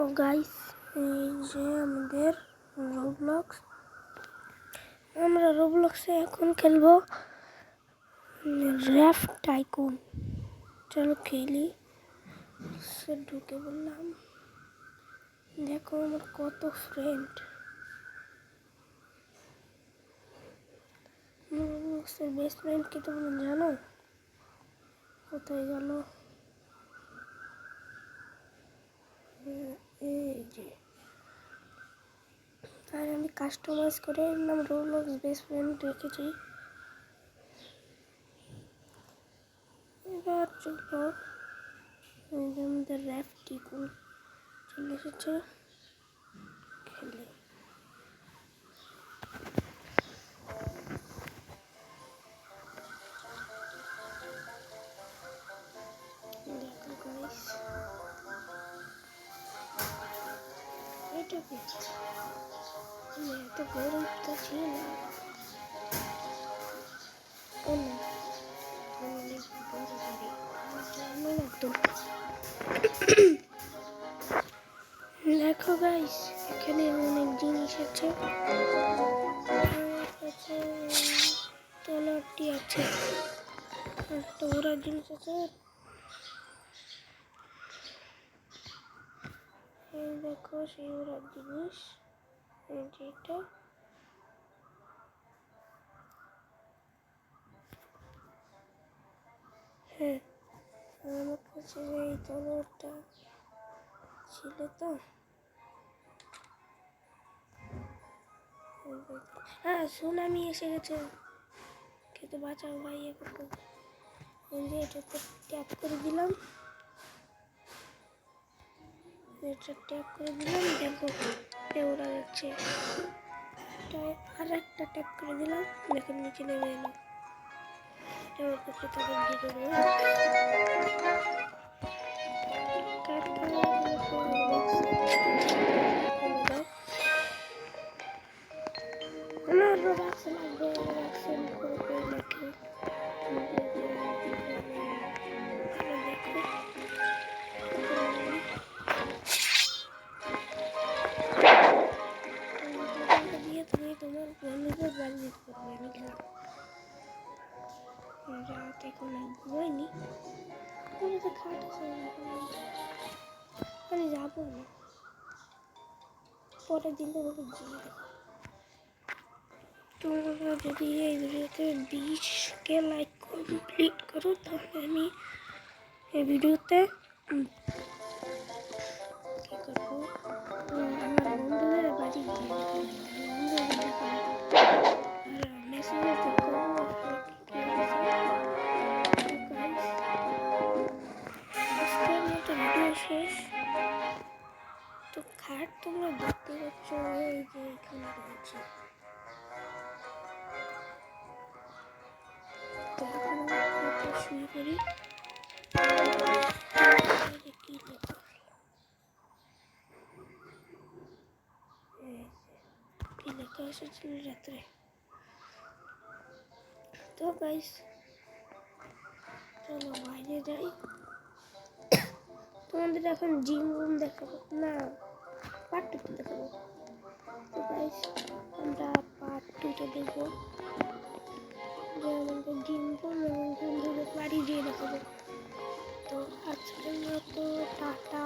তো গাইস, এই যে আমাদের রোবলক্স। আমরা রোবলক্সে এখন খেলবো র্যাফট টাইকুন। চলো খেলি। সে ঢুকে বললাম, দেখো আমার কত ফ্রেন্ড। রোবলক্সের বেস্ট ফ্রেন্ড কি তোমরা জানো? কোথায় গেল? এই যে, আর আমি কাস্টমাইজ করে নাম রোবলক্স বেস্ট ফ্রেন্ড রেখেছি। এবার চলো আমাদের র্যাফট টাইকুন চলে এসেছে, খেলে। দেখো গাইস, এটা কি? এত গরম তো ছিল না। দেখো গাইস, এখানে অনেক জিনিস আছে। তলোয়ারটি আছে, একটা ওড়ার জিনিস আছে। এই দেখো সেই ওড়ার জিনিস, এই যেটা। হ্যাঁ, আমার কাছে এই তলোয়ারটা ছিল তো। হ্যাঁ, সুনামি এসে গেছে, খেতে বাঁচাও ভাই। এখন এটাতে ট্যাপ করে দিলাম, এটা ট্যাপ করে দিলাম, দেখো ওরা যাচ্ছে। আর একটা ট্যাপ করে দিলাম, দেখো নিচে নেমে এলো। এবার করতে তাদের ভিডিও আমার রোবাক্স লাগবে, রোবাক্স করে করে দেখো। দিয়ে তুমি তোমার বন্ধুদের বাড়ি দিতে পারবে। আমি গেলাম, রাত এখন ঘুমাইনি, খাট আছে, আমি যাবো না। পরের দিন তোমাকে গিয়ে দেবো। তোমরা যদি এই ভিডিওতে 20K লাইক কমপ্লিট করো, তাহলে আমি এই ভিডিওতে কি করবো, আমার বন্ধুদের বাড়ি গিয়ে মেসেজে দেখো। আজকের মতো ভিডিও শেষ। তো খাট তোমরা দেখতে পাচ্ছ, এই যে এখানে রয়েছে। তো এখন আমরা শুরু করি। কি লেখা, কি লেখা এসেছিল রাত্রে। তো গাইস, চলো বাইরে যাই। তোমাদের এখন জিম রুম দেখাবো না, পার্ট 2 দেখাবো। তো গাইস, আমরা পার্ট 2 দেখবো, যে আমাদের জিম রুম এবং বন্ধুদের বাড়ি গিয়ে দেখাবো। তো আজকের মতো টাটা।